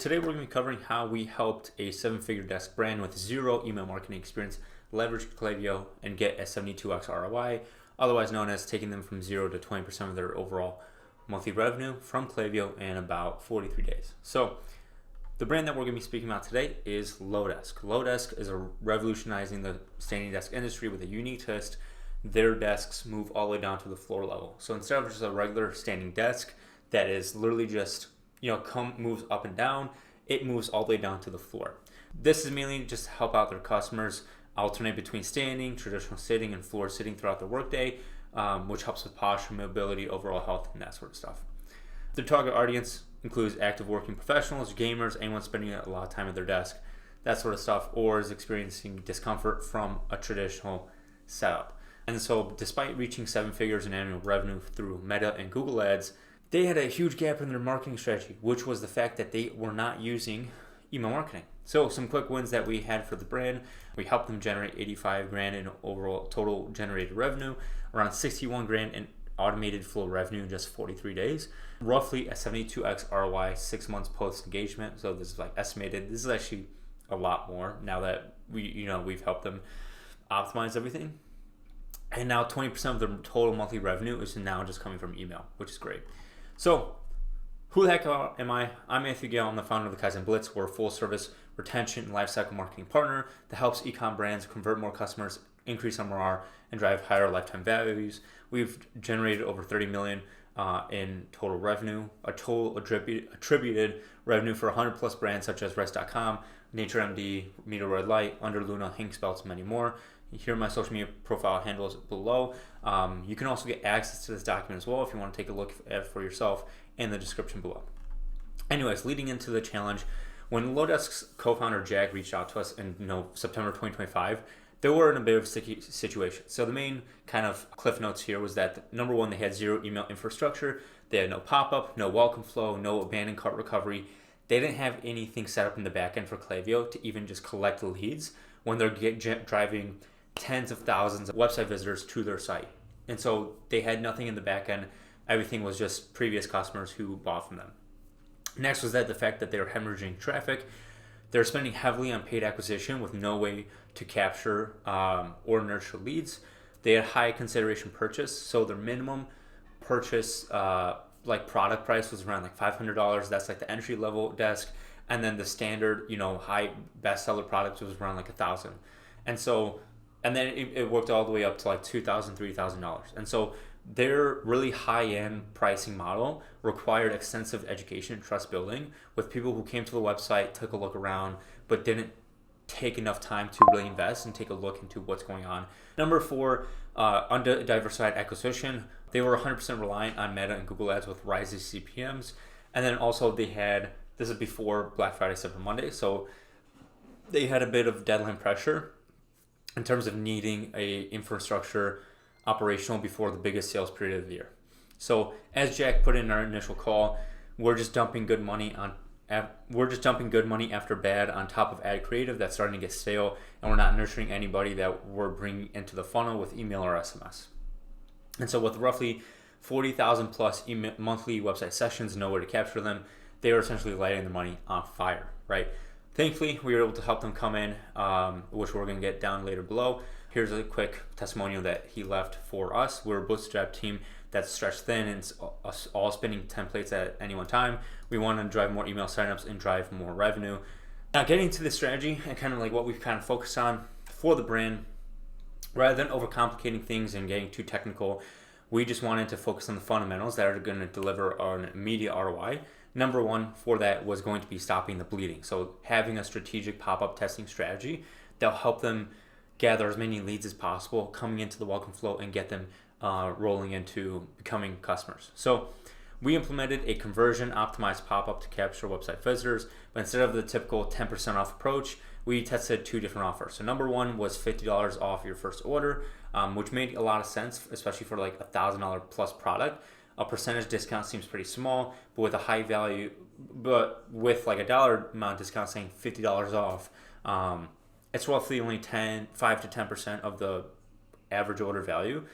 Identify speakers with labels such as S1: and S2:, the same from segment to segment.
S1: Today we're going to be covering how we helped a seven-figure desk brand with zero email marketing experience leverage Klaviyo and get a 72x ROI, otherwise known as taking them from 0 to 20% of their overall monthly revenue from Klaviyo in about 43 days. So the brand that we're going to be speaking about today is Lodesk. Lodesk is revolutionizing the standing desk industry with a unique twist. Their desks move all the way down to the floor level. So instead of just a regular standing desk that is literally just moves up and down, it moves all the way down to the floor. This is mainly just to help out their customers alternate between standing, traditional sitting, and floor sitting throughout the workday, which helps with posture, mobility, overall health, and that sort of stuff. Their target audience includes active working professionals, gamers, anyone spending a lot of time at their desk, that sort of stuff, or is experiencing discomfort from a traditional setup. And so despite reaching seven figures in annual revenue through Meta and Google Ads, they had a huge gap in their marketing strategy, which was the fact that they were not using email marketing. So some quick wins that we had for the brand: we helped them generate 85 grand in overall total generated revenue, around 61 grand in automated flow revenue in just 43 days, roughly a 72x ROI 6 months post engagement. So this is estimated. This is actually a lot more now that we've helped them optimize everything. And now 20% of their total monthly revenue is now just coming from email, which is great. So who the heck am I? I'm Matthew Gale. I'm the founder of the Kaizen Blitz. We're a full service retention and lifecycle marketing partner that helps ecom brands convert more customers, increase MRR, and drive higher lifetime values. We've generated over 30 million in total revenue, a total attributed revenue for 100 plus brands such as Rest.com, NatureMD, Meter Red Light, Under Luna, Hank Spells, and many more. Here are my social media profile handles below. You can also get access to this document as well if you want to take a look at it for yourself in the description below. Anyways, leading into the challenge, when Lodesk's co-founder Jack reached out to us in September 2025, they were in a bit of a sticky situation. So the main kind of cliff notes here was that number one, they had zero email infrastructure. They had no pop-up, no welcome flow, no abandoned cart recovery. They didn't have anything set up in the backend for Klaviyo to even just collect leads when they're driving tens of thousands of website visitors to their site. And so they had nothing in the back end. Everything was just previous customers who bought from them. Next was that the fact that they were hemorrhaging traffic. They're spending heavily on paid acquisition with no way to capture or nurture leads. They had high consideration purchase. So their minimum purchase product price was around $500. That's the entry level desk. And then the standard, high bestseller product was around $1,000. And then it worked all the way up to $2,000, $3,000. And so their really high-end pricing model required extensive education and trust building with people who came to the website, took a look around, but didn't take enough time to really invest and take a look into what's going on. Number four, undiversified acquisition. They were 100% reliant on Meta and Google Ads with rising CPMs. And then also this is before Black Friday, Cyber Monday, so they had a bit of deadline pressure in terms of needing a infrastructure operational before the biggest sales period of the year. So as Jack put in our initial call, we're just dumping good money after bad on top of ad creative that's starting to get stale, and we're not nurturing anybody that we're bringing into the funnel with email or SMS. And so with roughly 40,000 plus monthly website sessions, nowhere to capture them, they were essentially lighting the money on fire, right? Thankfully, we were able to help them come in, which we're going to get down later below. Here's a quick testimonial that he left for us. We're a bootstrap team that's stretched thin and all spinning templates at any one time. We want to drive more email signups and drive more revenue. Now, getting to the strategy and kind of what we've kind of focused on for the brand, rather than overcomplicating things and getting too technical, we just wanted to focus on the fundamentals that are going to deliver an immediate ROI. Number one for that was going to be stopping the bleeding. So having a strategic pop-up testing strategy that'll help them gather as many leads as possible coming into the welcome flow and get them rolling into becoming customers. So we implemented a conversion optimized pop-up to capture website visitors, but instead of the typical 10% off approach, we tested two different offers. So number one was $50 off your first order, which made a lot of sense, especially for $1,000 plus product. A percentage discount seems pretty small, but with a high value, but with a dollar amount discount saying $50 off, it's roughly only 5 to 10% of the average order value,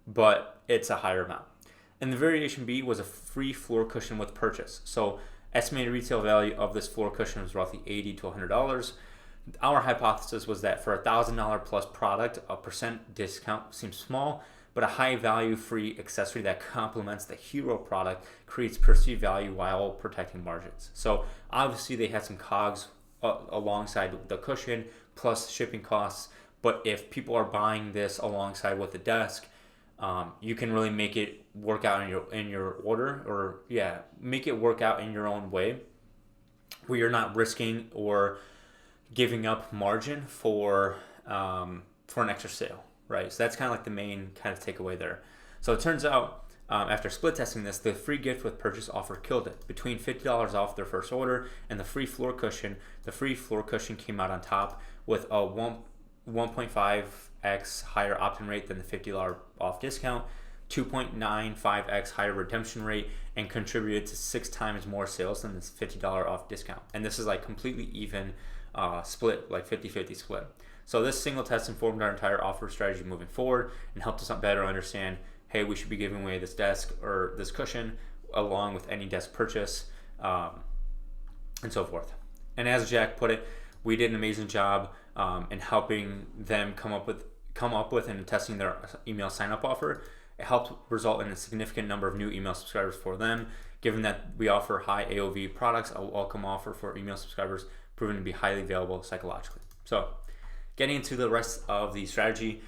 S1: but it's a higher amount. And the variation B was a free floor cushion with purchase. So Estimated retail value of this floor cushion was roughly $80 to $100. Our hypothesis was that for $1,000 plus product, a percent discount seems small, but a high value free accessory that complements the hero product creates perceived value while protecting margins. So obviously they had some COGS alongside the cushion plus shipping costs, but if people are buying this alongside with the desk, you can really make it work out in your order, or make it work out in your own way, where you're not risking or giving up margin for an extra sale, right? So that's kind of like the main kind of takeaway there. So it turns out after split testing this, the free gift with purchase offer killed it. Between $50 off their first order and the free floor cushion came out on top with a 1.5x higher opt-in rate than the $50 off discount, 2.95x higher redemption rate, and contributed to 6 times more sales than this $50 off discount. And this is like completely even split, like 50-50 split. So this single test informed our entire offer strategy moving forward and helped us better understand, hey, we should be giving away this desk or this cushion along with any desk purchase, and so forth. And as Jack put it, we did an amazing job in helping them come up with and testing their email sign-up offer. It helped result in a significant number of new email subscribers for them. Given that we offer high AOV products, a welcome offer for email subscribers proven to be highly valuable psychologically. So getting into the rest of the strategy,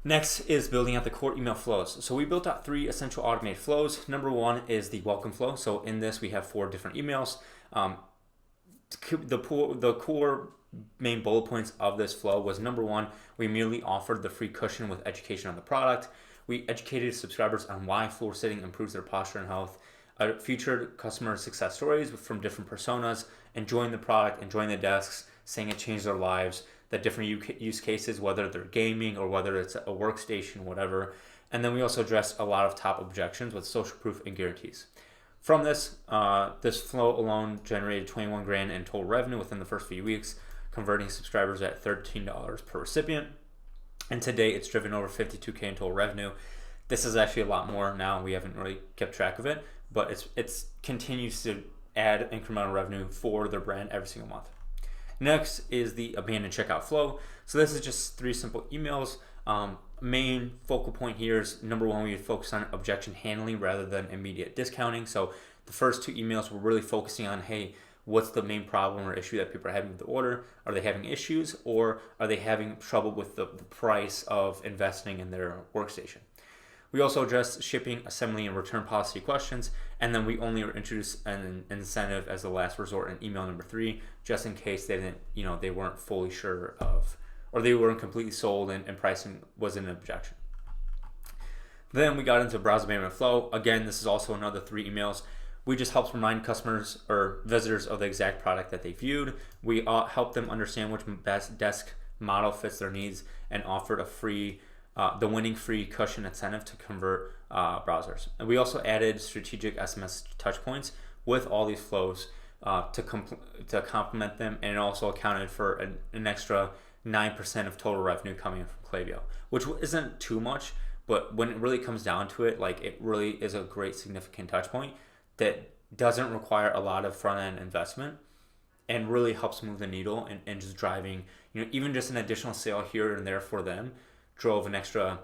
S1: next is building out the core email flows. So we built out 3 essential automated flows. Number 1 is the welcome flow. So in this, we have 4 different emails. The core main bullet points of this flow was, number 1, we immediately offered the free cushion with education on the product. We educated subscribers on why floor sitting improves their posture and health. Featured customer success stories from different personas, enjoying the product, enjoying the desks, saying it changed their lives, the different use cases, whether they're gaming or whether it's a workstation, whatever. And then we also addressed a lot of top objections with social proof and guarantees. From this, this flow alone generated $21,000 in total revenue within the first few weeks, converting subscribers at $13 per recipient. And today it's driven over $52,000 in total revenue. This is actually a lot more now. We haven't really kept track of it, but it's continues to add incremental revenue for their brand every single month. Next is the abandoned checkout flow. So this is just 3 simple emails. Main focal point here is, number 1, we would focus on objection handling rather than immediate discounting. So the first 2 emails were really focusing on, hey, what's the main problem or issue that people are having with the order? Are they having issues, or are they having trouble with the price of investing in their workstation? We also addressed shipping, assembly, and return policy questions, and then we only introduced an incentive as the last resort in email number 3, just in case they weren't fully sure of, or they weren't completely sold and pricing was an objection. Then we got into browser abandonment flow. Again, this is also another 3 emails. We just helped remind customers or visitors of the exact product that they viewed. We helped them understand which best desk model fits their needs and offered the winning free cushion incentive to convert browsers. And we also added strategic SMS touchpoints with all these flows to complement them, and it also accounted for an extra 9% of total revenue coming in from Klaviyo, which isn't too much, but when it really comes down to it, like, it really is a great significant touch point that doesn't require a lot of front-end investment and really helps move the needle, and just driving, even just an additional sale here and there for them drove an extra,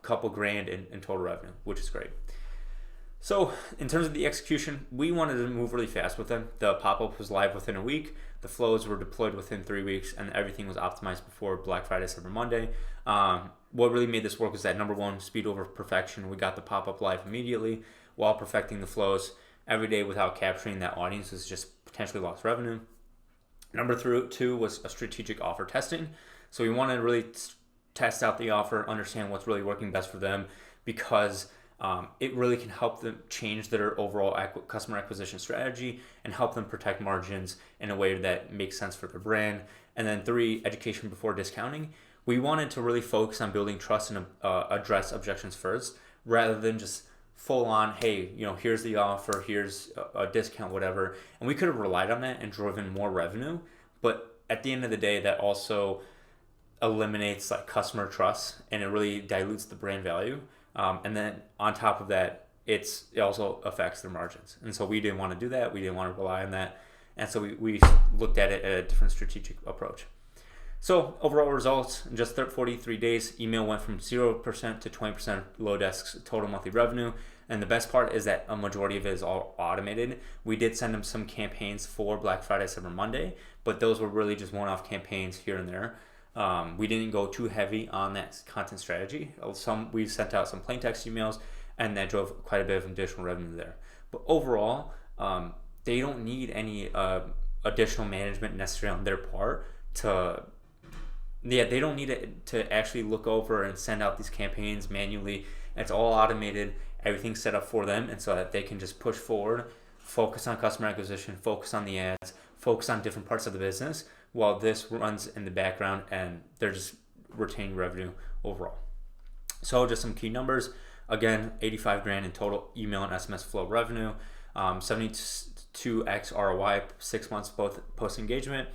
S1: couple grand in total revenue, which is great. So in terms of the execution, we wanted to move really fast with them. The pop-up was live within a week. The flows were deployed within 3 weeks, and everything was optimized before Black Friday, Cyber Monday. What really made this work was that, number 1, speed over perfection. We got the pop-up live immediately while perfecting the flows. Every day without capturing that audience is just potentially lost revenue. Number 2 was a strategic offer testing. So we wanted to really test out the offer, understand what's really working best for them, because it really can help them change their overall customer acquisition strategy and help them protect margins in a way that makes sense for their brand. And then 3, education before discounting. We wanted to really focus on building trust and address objections first, rather than just full on, hey, here's the offer, here's a discount, whatever. And we could have relied on that and driven more revenue, but at the end of the day, that also eliminates customer trust, and it really dilutes the brand value. And then on top of that, it also affects their margins. And so we didn't want to do that. We didn't want to rely on that. And so we looked at it at a different strategic approach. So overall results, in just 43 days, email went from 0% to 20% of Lodesk's total monthly revenue. And the best part is that a majority of it is all automated. We did send them some campaigns for Black Friday, Cyber Monday, but those were really just one-off campaigns here and there. We didn't go too heavy on that content strategy. We sent out some plain text emails, and that drove quite a bit of additional revenue there. But overall, they don't need any additional management necessarily on their part they don't need it to actually look over and send out these campaigns manually. It's all automated, everything's set up for them, and so that they can just push forward, focus on customer acquisition, focus on the ads, focus on different parts of the business, while this runs in the background and they're just retaining revenue overall. So just some key numbers. Again, 85 grand in total email and SMS flow revenue, 72x ROI, 6 months both post engagement.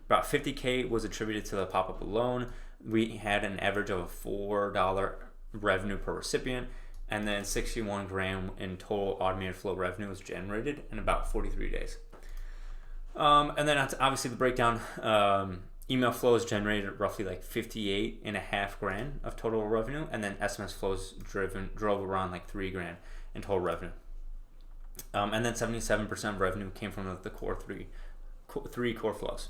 S1: About 50K was attributed to the pop-up alone. We had an average of $4 revenue per recipient, and then 61 grand in total automated flow revenue was generated in about 43 days. And then obviously the breakdown, email flows generated roughly like 58.5 grand of total revenue, and then SMS flows drove around like 3 grand in total revenue. And then 77% of revenue came from the core three core flows.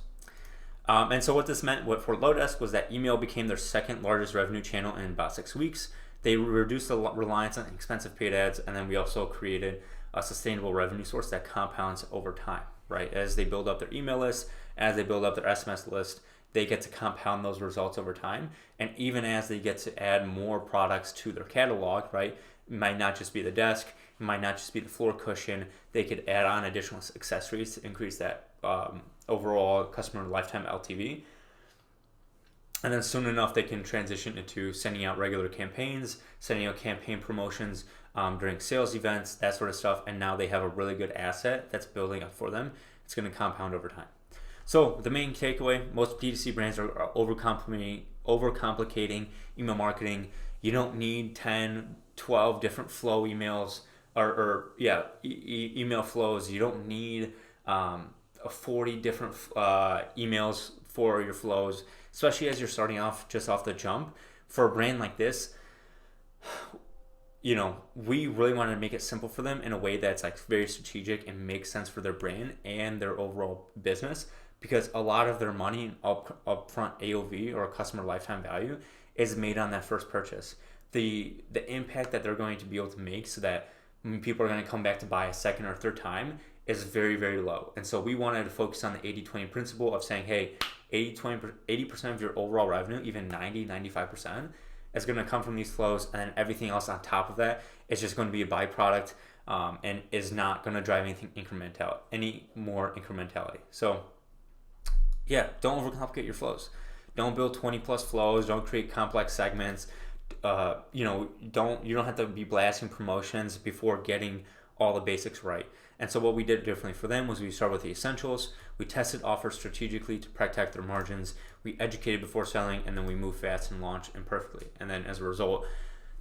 S1: And so what this meant for Lodesk was that email became their second largest revenue channel in about 6 weeks. They reduced the reliance on expensive paid ads, and then we also created a sustainable revenue source that compounds over time, right? As they build up their email list, as they build up their SMS list, they get to compound those results over time. And even as they get to add more products to their catalog, right? It might not just be the desk, it might not just be the floor cushion. They could add on additional accessories to increase that overall customer lifetime LTV. And then soon enough, they can transition into sending out regular campaigns, sending out campaign promotions during sales events, that sort of stuff. And now they have a really good asset that's building up for them. It's going to compound over time. So the main takeaway, most D2C brands are overcomplicating email marketing. You don't need 10, 12 different flow emails email flows. You don't need 40 different emails for your flows, especially as you're starting off just off the jump. For a brand like this, we really wanted to make it simple for them in a way that's like very strategic and makes sense for their brand and their overall business, because a lot of their money upfront AOV or customer lifetime value is made on that first purchase. The impact that they're going to be able to make so that when people are going to come back to buy a second or third time is very, very low. And so we wanted to focus on the 80-20 principle of saying, hey, 80% of your overall revenue, even 95%, is going to come from these flows, and then everything else on top of that is just going to be a byproduct and is not going to drive any more incrementality. So yeah, don't overcomplicate your flows. Don't build 20 plus flows. Don't create complex segments. You don't have to be blasting promotions before getting all the basics right. And so what we did differently for them was we started with the essentials. We tested offers strategically to protect their margins. We educated before selling, and then we moved fast and launched imperfectly. And then as a result,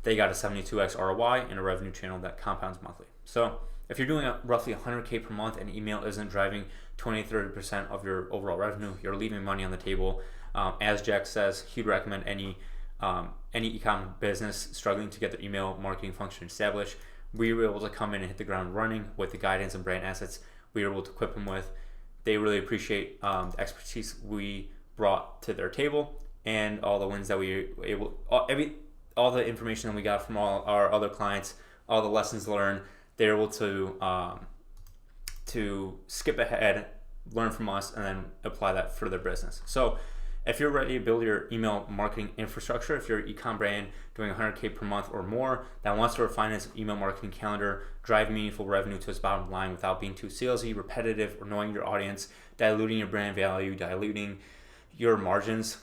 S1: they got a 72x ROI in a revenue channel that compounds monthly. So if you're doing roughly 100K per month and email isn't driving 20-30% of your overall revenue, you're leaving money on the table. As Jack says, he'd recommend any e-commerce business struggling to get their email marketing function established. We were able to come in and hit the ground running with the guidance and brand assets we were able to equip them with. They really appreciate the expertise we brought to their table and all the wins that we were able, all the information that we got from all our other clients, all the lessons learned. They're able to skip ahead, learn from us, and then apply that for their business. So if you're ready to build your email marketing infrastructure, if you're an e-com brand doing 100K per month or more that wants to refine its email marketing calendar, drive meaningful revenue to its bottom line without being too salesy, repetitive, or knowing your audience, diluting your brand value, diluting your margins,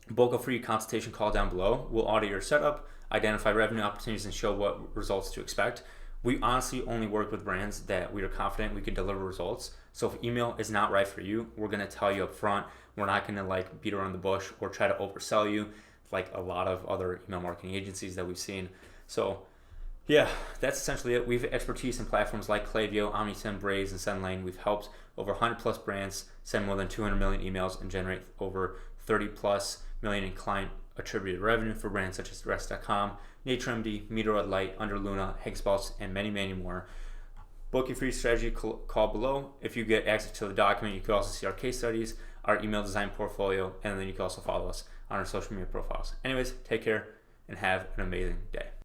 S1: book a free consultation call down below. We'll audit your setup, identify revenue opportunities, and show what results to expect. We honestly only work with brands that we are confident we can deliver results. So if email is not right for you, we're going to tell you up front. We're not going to beat around the bush or try to oversell you like a lot of other email marketing agencies that we've seen. So Yeah, that's essentially it. We have expertise in platforms like Klaviyo, Omnisend, Braze, and SendLane. We've helped over 100 plus brands send more than 200 million emails and generate over 30 plus million in client attributed revenue for brands such as Rest.com, NatureMD, Meteor Light, Under Luna, Higgsboss, and many, many more. Book your free strategy call below. If you get access to the document, you can also see our case studies, our email design portfolio, and then you can also follow us on our social media profiles. Anyways, take care and have an amazing day.